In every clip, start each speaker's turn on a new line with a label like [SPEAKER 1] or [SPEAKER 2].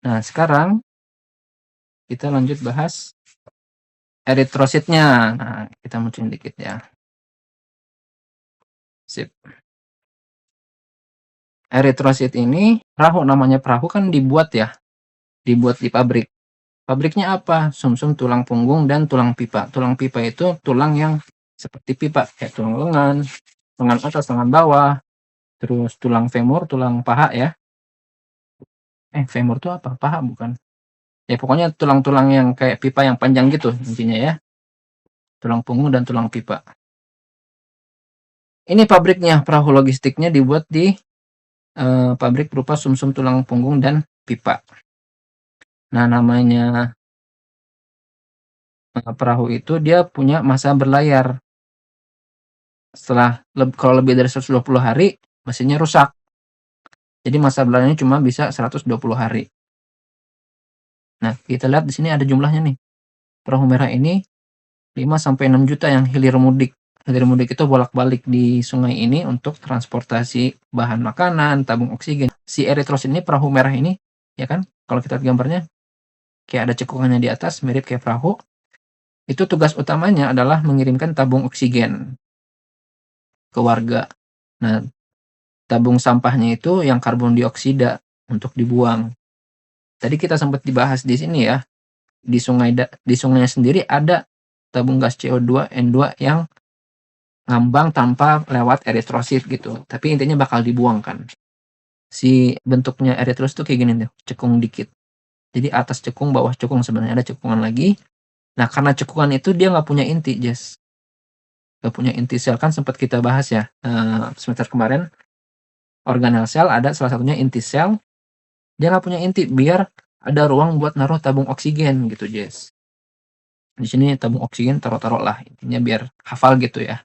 [SPEAKER 1] Nah, sekarang kita lanjut bahas eritrositnya. Nah, kita munculin dikit ya. Sip. Eritrosit ini perahu, namanya perahu kan dibuat ya, dibuat di pabrik. Pabriknya apa? Sumsum tulang punggung dan tulang pipa. Tulang pipa itu tulang yang seperti pipa, kayak tulang lengan atas, lengan bawah, terus tulang femur, tulang paha ya. Femur itu apa? Paha bukan? Ya pokoknya tulang-tulang yang kayak pipa yang panjang gitu intinya ya. Tulang punggung dan tulang pipa. Ini pabriknya, perahu logistiknya dibuat di pabrik berupa sumsum tulang punggung dan pipa. Nah, namanya perahu itu dia punya masa berlayar. Setelah kalau lebih dari 120 hari, mesinnya rusak. Jadi masa berlayarnya cuma bisa 120 hari. Nah, kita lihat di sini ada jumlahnya nih. Perahu merah ini 5 sampai 6 juta yang hilir mudik. Hilir mudik itu bolak-balik di sungai ini untuk transportasi bahan makanan, tabung oksigen. Si eritrosit ini, perahu merah ini, ya kan? Kalau kita lihat gambarnya, kayak ada cekungannya di atas, mirip kayak perahu. Itu tugas utamanya adalah mengirimkan tabung oksigen ke warga. Nah, tabung sampahnya itu yang karbon dioksida untuk dibuang. Tadi kita sempat dibahas di sini ya, di sungainya sendiri ada tabung gas CO2 N2 yang ngambang tanpa lewat eritrosit gitu. Tapi intinya bakal dibuang kan. Si bentuknya eritrosit tuh kayak gini tuh, cekung dikit. Jadi atas cekung, bawah cekung, sebenarnya ada cekungan lagi. Nah, karena cekungan itu dia nggak punya inti, Jess. Nggak punya inti sel, kan sempat kita bahas ya semester kemarin. Organel sel ada salah satunya inti sel. Dia nggak punya inti, biar ada ruang buat naruh tabung oksigen gitu, Jess. Di sini tabung oksigen taruh-taruh lah, intinya biar hafal gitu ya.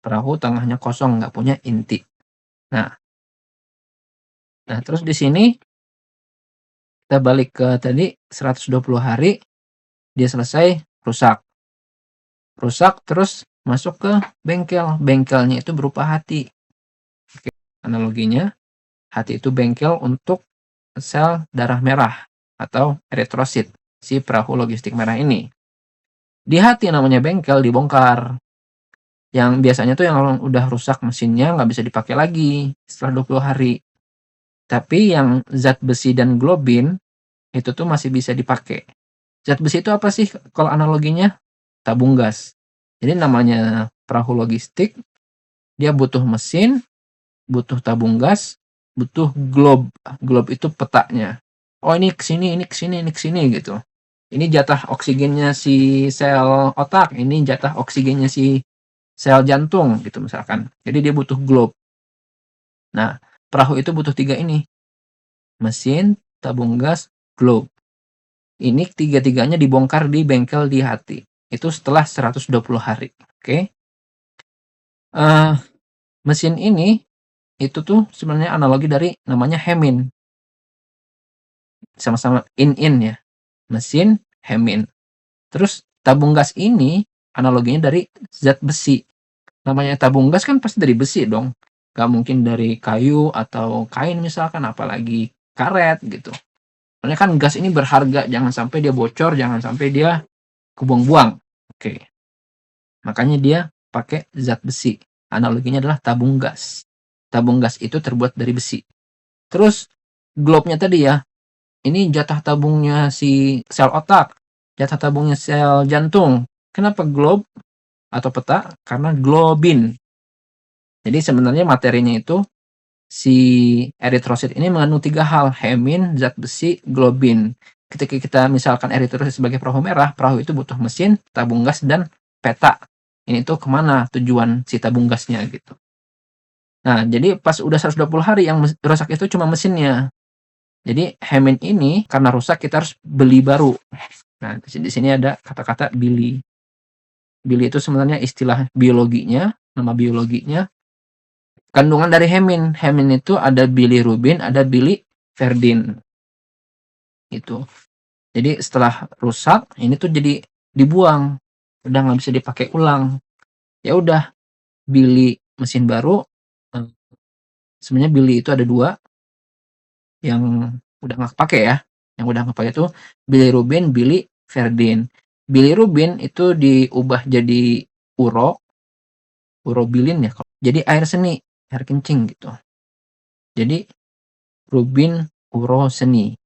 [SPEAKER 1] Perahu tengahnya kosong, nggak punya inti. Nah, terus di sini kita balik ke tadi 120 hari, dia selesai rusak. Rusak terus masuk ke bengkel. Bengkelnya itu berupa hati. Oke, analoginya, hati itu bengkel untuk sel darah merah atau eritrosit, si perahu logistik merah ini. Di hati namanya bengkel dibongkar. Yang biasanya tuh yang udah rusak mesinnya nggak bisa dipakai lagi setelah 20 hari. Tapi yang zat besi dan globin itu tuh masih bisa dipakai. Zat besi itu apa sih kalau analoginya? Tabung gas. Jadi namanya perahu logistik, dia butuh mesin, butuh tabung gas, butuh globe. Globe itu petanya. Oh, ini kesini, ini kesini, ini kesini gitu. Ini jatah oksigennya si sel otak, ini jatah oksigennya si sel jantung gitu misalkan. Jadi dia butuh globe. Nah, perahu itu butuh 3 ini. Mesin, tabung gas, globe. Ini tiga-tiganya dibongkar di bengkel di hati. Itu setelah 120 hari. Oke. Mesin ini itu tuh sebenarnya analogi dari namanya Hemin. Sama-sama in ya. Mesin, Hemin. Terus tabung gas ini analoginya dari zat besi. Namanya tabung gas kan pasti dari besi dong. Gak mungkin dari kayu atau kain misalkan, apalagi karet gitu. Soalnya kan gas ini berharga, jangan sampai dia bocor, jangan sampai dia kebuang-buang. Oke. Makanya dia pakai zat besi. Analoginya adalah tabung gas. Tabung gas itu terbuat dari besi. Terus globe-nya tadi ya, ini jatah tabungnya si sel otak, jatah tabungnya sel jantung. Kenapa globe atau peta? Karena globin. Jadi sebenarnya materinya itu si eritrosit ini mengandung 3 hal, hemin, zat besi, globin. Ketika kita misalkan eritrosit sebagai perahu merah, perahu itu butuh mesin, tabung gas, dan peta. Ini tuh kemana tujuan si tabung gasnya gitu. Nah, jadi pas udah 120 hari yang rusak itu cuma mesinnya. Jadi hemin ini karena rusak kita harus beli baru. Nah, di sini ada kata-kata bili. Bili itu sebenarnya istilah biologinya, nama biologinya. Kandungan dari hemin. Hemin itu ada bilirubin, ada biliverdin. Itu. Jadi setelah rusak, ini tuh jadi dibuang. Udah nggak bisa dipakai ulang. Ya udah, bili mesin baru. Sebenarnya bili itu ada 2 yang udah nggak kepake ya. Yang udah nggak pakai itu bilirubin, bilirubiin. Bilirubin itu diubah jadi urobilin ya, jadi air seni, air kencing gitu. Jadi rubin, uro, seni.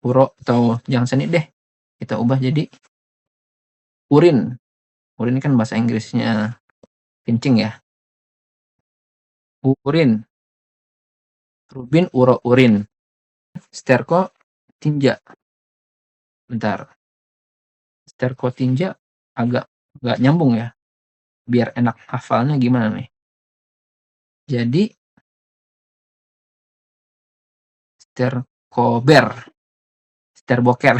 [SPEAKER 1] Uro atau yang seni deh, kita ubah jadi urin. Urin kan bahasa Inggrisnya kencing ya. Urin, rubin, uro, urin. Sterkotinja. Bentar. Sterkotinja agak nggak nyambung ya. Biar enak hafalnya gimana nih. Jadi sterkober, sterboker,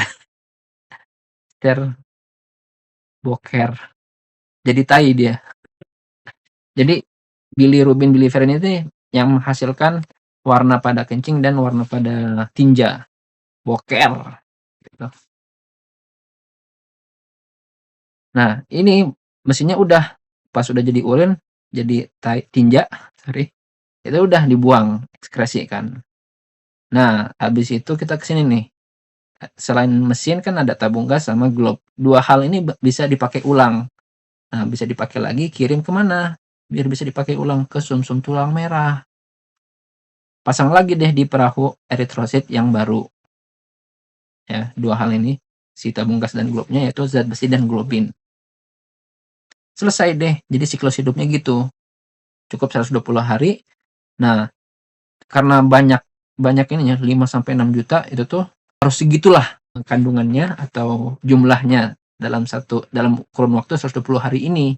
[SPEAKER 1] sterboker. Jadi tai dia. Jadi bilirubin, biliverin itu yang menghasilkan warna pada kencing dan warna pada tinja. Boker. Gitu. Nah, ini mesinnya udah pas udah jadi urin, jadi tinja, sorry, itu udah dibuang, ekskresi kan. Nah, habis itu kita ke sini nih. Selain mesin kan ada tabung gas sama globe. Dua hal ini bisa dipakai ulang. Nah, bisa dipakai lagi, kirim kemana? Biar bisa dipakai ulang ke sumsum tulang merah. Pasang lagi deh di perahu eritrosit yang baru. Ya, dua hal ini, si tabung gas dan globe-nya yaitu zat besi dan globin. Selesai deh. Jadi siklus hidupnya gitu. Cukup 120 hari. Nah, karena banyak ininya 5 sampai 6 juta itu tuh harus segitulah kandungannya atau jumlahnya dalam kurun waktu 120 hari ini.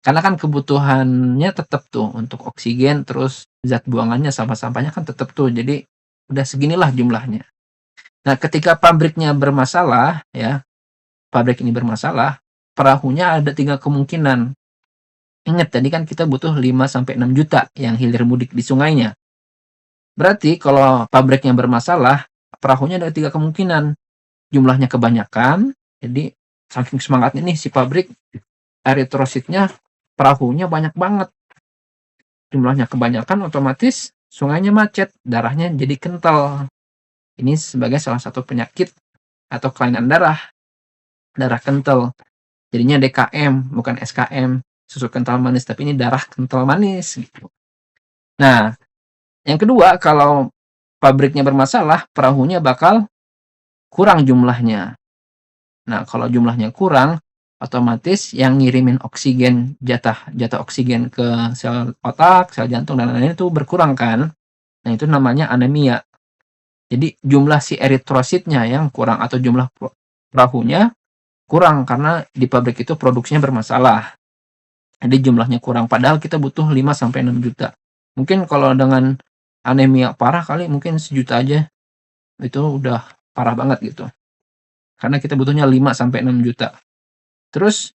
[SPEAKER 1] Karena kan kebutuhannya tetap tuh untuk oksigen, terus zat buangannya, sampah-sampahnya kan tetap tuh. Jadi udah seginilah jumlahnya. Nah, ketika pabriknya bermasalah ya, pabrik ini bermasalah, perahunya ada 3 kemungkinan. Ingat tadi kan kita butuh 5 sampai 6 juta yang hilir mudik di sungainya. Berarti kalau pabriknya bermasalah, perahunya ada 3 kemungkinan. Jumlahnya kebanyakan, jadi saking semangatnya nih si pabrik, eritrositnya, perahunya banyak banget. Jumlahnya kebanyakan, otomatis sungainya macet, darahnya jadi kental. Ini sebagai salah satu penyakit atau kelainan darah kental. Jadinya DKM, bukan SKM, susu kental manis, tapi ini darah kental manis gitu. Nah, yang kedua, kalau pabriknya bermasalah, perahunya bakal kurang jumlahnya. Nah, kalau jumlahnya kurang, otomatis yang ngirimin oksigen, jatah oksigen ke sel otak, sel jantung, dan lain-lain itu berkurang kan. Nah, itu namanya anemia. Jadi jumlah si eritrositnya yang kurang atau jumlah perahunya kurang karena di pabrik itu produksinya bermasalah. Jadi jumlahnya kurang, padahal kita butuh 5 sampai 6 juta. Mungkin kalau dengan anemia parah kali mungkin 1 juta aja itu udah parah banget gitu. Karena kita butuhnya 5 sampai 6 juta. Terus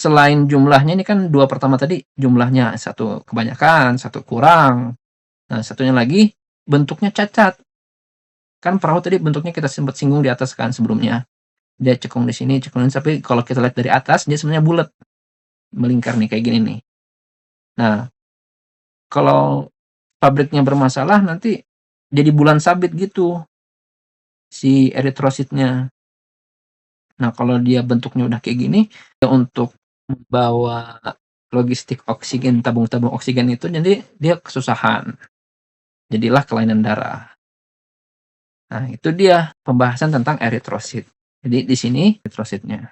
[SPEAKER 1] selain jumlahnya ini kan 2 pertama tadi jumlahnya 1 kebanyakan, 1 kurang. Nah, satunya lagi bentuknya cacat. Kan perahu tadi bentuknya kita sempat singgung di atas kan sebelumnya. Dia cekung di sini, cekung di sini, tapi kalau kita lihat dari atas dia sebenarnya bulat. Melingkar nih kayak gini nih. Nah, kalau pabriknya bermasalah nanti jadi bulan sabit gitu si eritrositnya. Nah, kalau dia bentuknya udah kayak gini, ya untuk membawa logistik oksigen, tabung-tabung oksigen itu jadi dia kesusahan. Jadilah kelainan darah. Nah, itu dia pembahasan tentang eritrosit. Jadi di sini eritrositnya.